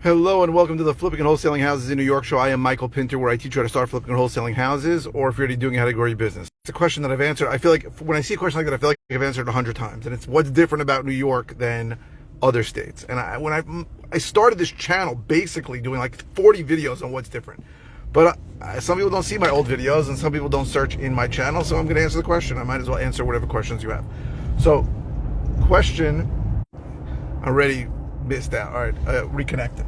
Hello and welcome to the Flipping and Wholesaling Houses in New York show. I am Michael Pinter, where I teach you how to start flipping and wholesaling houses, or if you're already doing it, how to grow your business. It's a question that I've answered. I feel like when I see a question like that, I feel like I've answered 100 times, and it's what's different about New York than other states. And when I started this channel basically doing like 40 videos on what's different, but some people don't see my old videos, and some people don't search in my channel, so I'm going to answer the question. I might as well answer whatever questions you have. So, question, already missed out. All right, reconnected.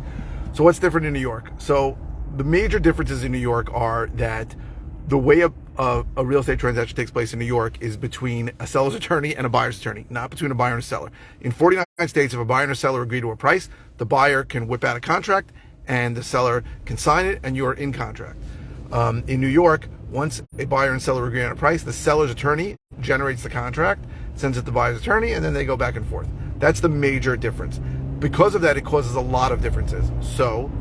So what's different in New York? So the major differences in New York are that the way a real estate transaction takes place in New York is between a seller's attorney and a buyer's attorney, not between a buyer and a seller. In 49 states, if a buyer and a seller agree to a price, the buyer can whip out a contract and the seller can sign it and you're in contract. In New York, once a buyer and seller agree on a price, the seller's attorney generates the contract, sends it to the buyer's attorney, and then they go back and forth. That's the major difference. Because of that, it causes a lot of differences. So,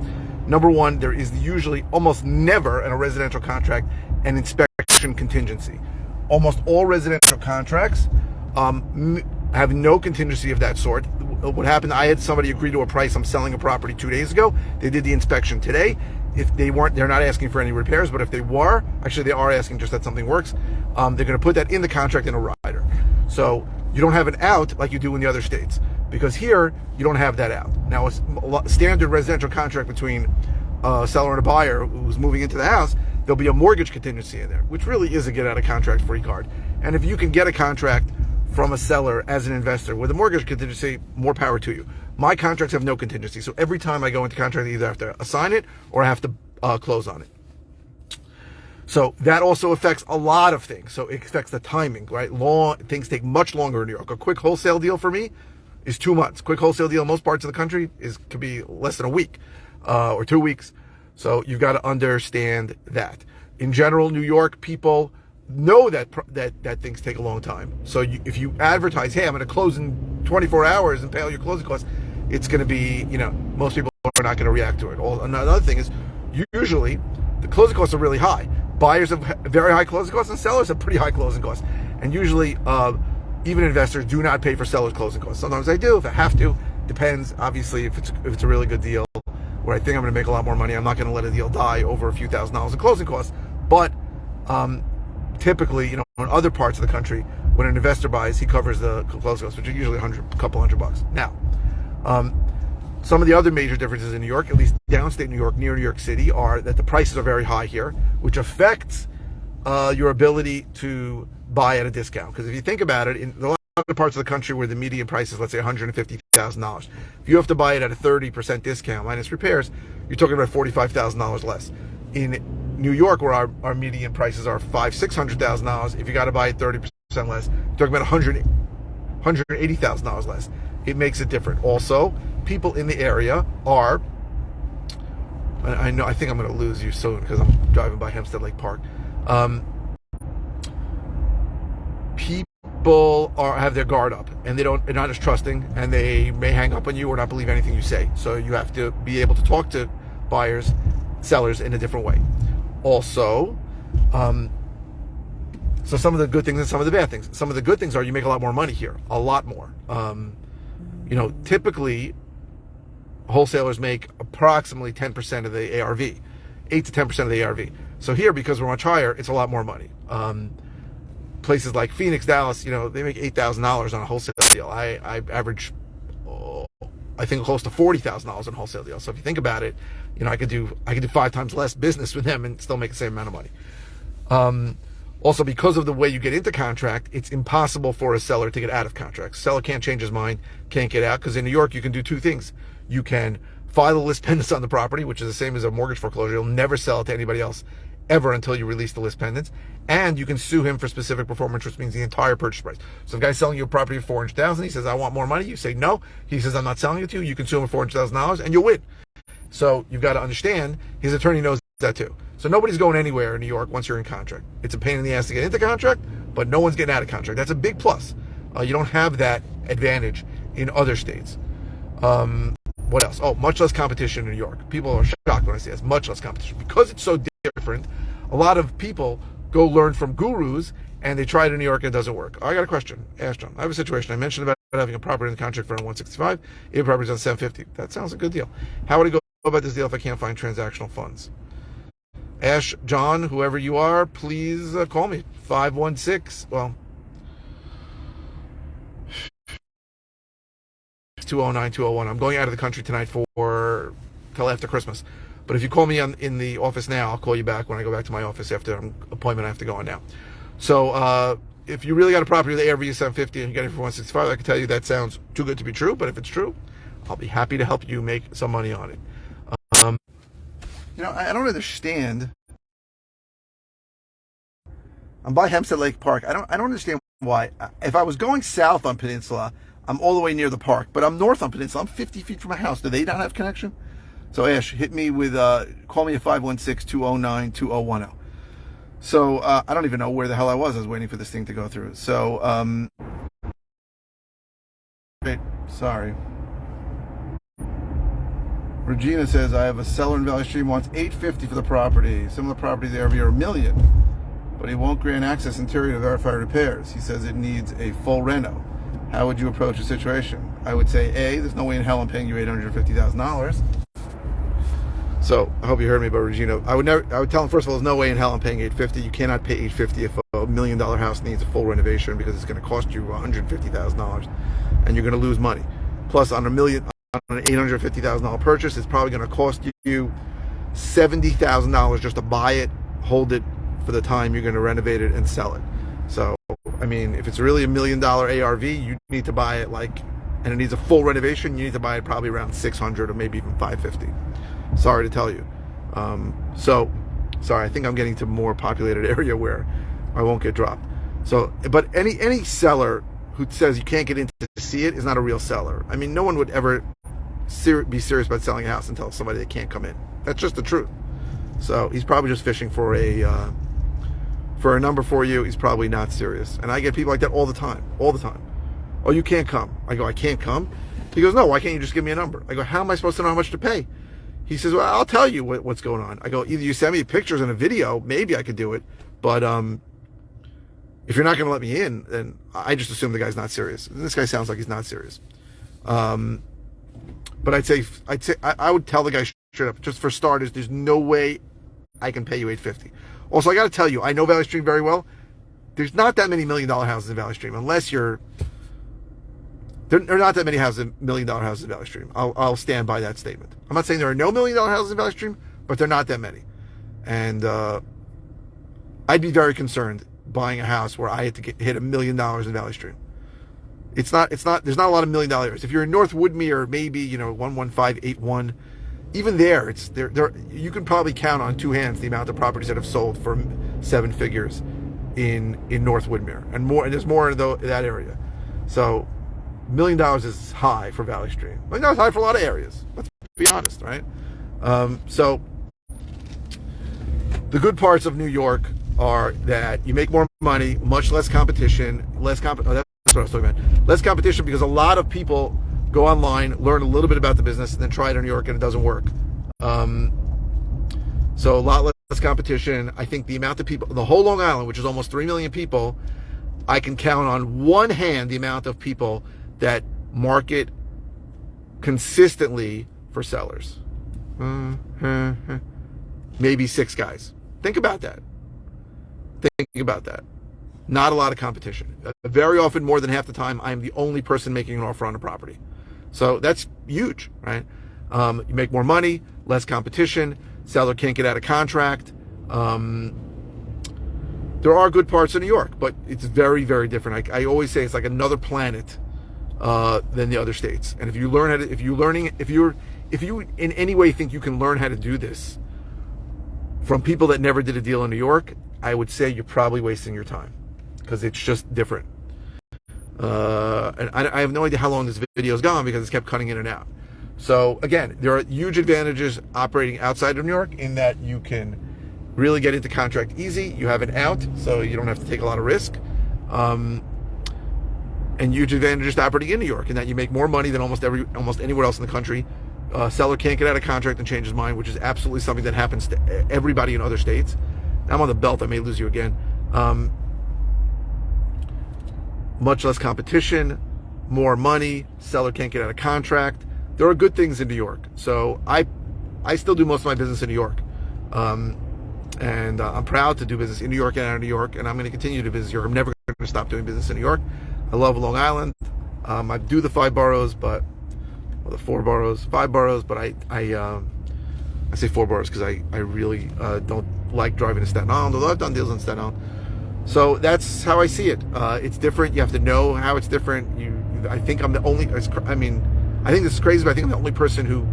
number one, there is usually almost never in a residential contract an inspection contingency. Almost all residential contracts have no contingency of that sort. What happened, I had somebody agree to a price. I'm selling a property 2 days ago. They did the inspection today. If they weren't, they're not asking for any repairs, but if they were, actually they are asking just that something works, they're going to put that in the contract in a rider. So you don't have an out like you do in the other states. Because here, you don't have that out. Now, a standard residential contract between a seller and a buyer who's moving into the house, there'll be a mortgage contingency in there, which really is a get out of contract free card. And if you can get a contract from a seller as an investor with a mortgage contingency, more power to you. My contracts have no contingency. So every time I go into contract, I either have to assign it or I have to close on it. So that also affects a lot of things. So it affects the timing, right? Things take much longer in New York. A quick wholesale deal for me is 2 months. Quick wholesale deal in most parts of the country could be less than a week or 2 weeks. So you've got to understand that. In general, New York people know that things take a long time. So if you advertise, hey, I'm going to close in 24 hours and pay all your closing costs, it's going to be, most people are not going to react to it. Another thing is, usually the closing costs are really high. Buyers have very high closing costs and sellers have pretty high closing costs. And usually, even investors do not pay for sellers' closing costs. Sometimes they do if I have to. Depends, obviously, if it's a really good deal where I think I'm going to make a lot more money. I'm not going to let a deal die over a few $1,000s in closing costs. But typically, in other parts of the country, when an investor buys, he covers the closing costs, which are usually a couple $100. Now, some of the other major differences in New York, at least downstate New York, near New York City, are that the prices are very high here, which affects your ability to buy at a discount. Because if you think about it, in a lot of parts of the country where the median price is, let's say, $150,000, if you have to buy it at a 30% discount minus repairs, you're talking about $45,000 less. In New York, where our median prices are $600,000, if you got to buy it 30% less, you're talking about $180,000 less. It makes it different. Also, people in the area are, I think I'm going to lose you soon because I'm driving by Hempstead Lake Park. People have their guard up, and they're not as trusting, and they may hang up on you or not believe anything you say. So you have to be able to talk to buyers, sellers in a different way. Also, so some of the good things and some of the bad things. Some of the good things are you make a lot more money here, a lot more. Typically, wholesalers make approximately 10% of the ARV, 8 to 10% of the ARV. So here, because we're much higher, it's a lot more money. Places like Phoenix, Dallas, they make $8,000 on a wholesale deal. I average, I think, close to $40,000 on a wholesale deal. So if you think about it, I could do 5 times less business with them and still make the same amount of money. Also, because of the way you get into contract, it's impossible for a seller to get out of contract. Seller can't change his mind, can't get out, because in New York, you can do 2 things. You can file a list pendants on the property, which is the same as a mortgage foreclosure. You'll never sell it to anybody else ever until you release the list pendants. And you can sue him for specific performance, which means the entire purchase price. So if a guy's selling you a property for $400,000, he says, I want more money. You say no. He says, I'm not selling it to you. You can sue him for $400,000 and you'll win. So you've got to understand, his attorney knows that too. So nobody's going anywhere in New York once you're in contract. It's a pain in the ass to get into contract, but no one's getting out of contract. That's a big plus. You don't have that advantage in other states. What else? Oh, much less competition in New York. People are shocked when I say this. Much less competition. Because it's so different, a lot of people go learn from gurus, and they try it in New York and it doesn't work. I got a question. Ask John. I have a situation. I mentioned about having a property in the contract for around $165. If a property's on $750. That sounds a good deal. How would I go about this deal if I can't find transactional funds. Ash, John, whoever you are, please call me. 516, well, 209-201. I'm going out of the country tonight for till after Christmas. But if you call me in the office now, I'll call you back when I go back to my office after an appointment I have to go on now. So if you really got a property with ARV 750 and you get it for 165, I can tell you that sounds too good to be true. But if it's true, I'll be happy to help you make some money on it. I don't understand. I'm by Hempstead Lake Park. I don't understand why. If I was going south on Peninsula, I'm all the way near the park. But I'm north on Peninsula. I'm 50 feet from my house. Do they not have connection? So Ash, hit me with, call me at 516-209-2010. So I don't even know where the hell I was. I was waiting for this thing to go through. So, sorry. Regina says, I have a seller in Valley Stream, wants $850 for the property. Similar properties there are $1 million, but he won't grant access interior to verify repairs. He says it needs a full reno. How would you approach the situation? I would say, A, there's no way in hell I'm paying you $850,000. So I hope you heard me, but Regina, I would tell him, first of all, there's no way in hell I'm paying $850. You cannot pay $850 if a $1 million house needs a full renovation, because it's going to cost you $150,000 and you're going to lose money. Plus on an $850,000 purchase, it's probably going to cost you $70,000 just to buy it, hold it for the time you're going to renovate it and sell it. So, I mean, if it's really $1 million ARV, you need to buy it and it needs a full renovation, you need to buy it probably around $600 or maybe even $550. Sorry to tell you. Sorry, I think I'm getting to a more populated area where I won't get dropped. So, but any seller who says you can't get in to see it is not a real seller. I mean, no one would ever be serious about selling a house and tell somebody they can't come in. That's just the truth. So he's probably just fishing for a number for you. He's probably not serious. And I get people like that all the time. Oh, you can't come. I go, I can't come? He goes, no, why can't you just give me a number? I go, how am I supposed to know how much to pay? He says, well, I'll tell you what's going on. I go, either you send me pictures and a video, maybe I could do it. But if you're not going to let me in, then I just assume the guy's not serious. And this guy sounds like he's not serious. But I would tell the guy straight up, just for starters, there's no way I can pay you $850. Also, I got to tell you, I know Valley Stream very well. There's not that many $1 million houses in Valley Stream, unless there are not that many $1 million houses in Valley Stream. I'll stand by that statement. I'm not saying there are no $1 million houses in Valley Stream, but they're not that many. And I'd be very concerned buying a house where I had to hit $1 million in Valley Stream. There's not a lot of $1 million areas. If you're in North Woodmere, maybe 11581, even there, you can probably count on two hands the amount of properties that have sold for 7 figures in North Woodmere, and there's more in that area. So $1 million is high for Valley Stream. $1 million is high for a lot of areas. Let's be honest, right? So the good parts of New York are that you make more money, much less competition, that's what I was talking about. Less competition, because a lot of people go online, learn a little bit about the business, and then try it in New York and it doesn't work. So a lot less competition. I think the amount of people, the whole Long Island, which is almost 3 million people, I can count on one hand the amount of people that market consistently for sellers. Maybe 6 guys. Think about that. Not a lot of competition. Very often, more than half the time, I'm the only person making an offer on a property. So that's huge, right? You make more money, less competition, seller can't get out of contract. There are good parts of New York, but it's very, very different. I always say it's like another planet than the other states. And if you in any way think you can learn how to do this from people that never did a deal in New York, I would say you're probably wasting your time, because it's just different. And I have no idea how long this video's gone, because it's kept cutting in and out. So again, there are huge advantages operating outside of New York, in that you can really get into contract easy. You have an out, so you don't have to take a lot of risk. And huge advantages to operating in New York, in that you make more money than almost anywhere else in the country. Seller can't get out of contract and change his mind, which is absolutely something that happens to everybody in other states. I'm on the belt, I may lose you again. Much less competition, more money, seller can't get out of contract. There are good things in New York. So I still do most of my business in New York. And I'm proud to do business in New York and out of New York, and I'm going to continue to do business in New York. I'm never going to stop doing business in New York. I love Long Island. I do the 5 boroughs, but the 4 boroughs, 5 boroughs, but I say 4 boroughs because I really don't like driving to Staten Island, although I've done deals in Staten Island. So that's how I see it. It's different. You have to know how it's different. I think I'm the only, I mean, I think this is crazy, but I think I'm the only person who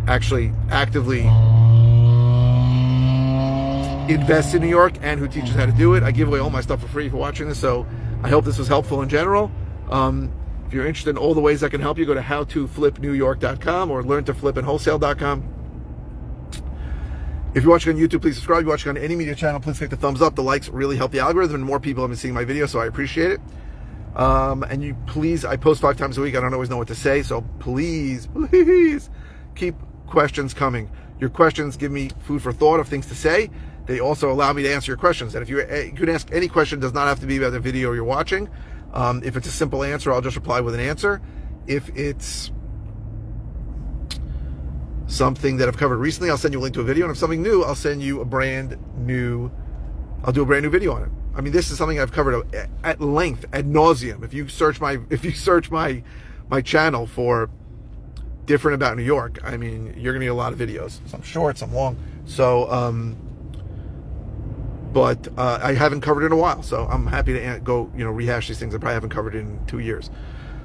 actually actively invests in New York and who teaches how to do it. I give away all my stuff for free for watching this, so I hope this was helpful in general. If you're interested in all the ways I can help you, go to howtoflipnewyork.com or learntoflipandwholesale.com. If you're watching on YouTube, please subscribe. If you're watching on any media channel, please click the thumbs up. The likes really help the algorithm, and more people have been seeing my video, so I appreciate it. And you please, I post 5 times a week. I don't always know what to say, so please keep questions coming. Your questions give me food for thought of things to say. They also allow me to answer your questions. And if you could ask any question, it does not have to be about the video you're watching. If it's a simple answer, I'll just reply with an answer. If it's something that I've covered recently, I'll send you a link to a video. And if something new, I'll send you I'll do a brand new video on it. I mean, this is something I've covered at length, ad nauseum. If you search my channel for different about New York, I mean, you're gonna get a lot of videos. Some short, some long. So, but I haven't covered it in a while, so I'm happy to go, rehash these things I probably haven't covered in 2 years.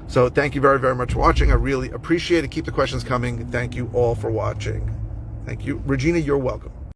So thank you very, very much for watching. I really appreciate it. Keep the questions coming. Thank you all for watching. Thank you. Regina, you're welcome.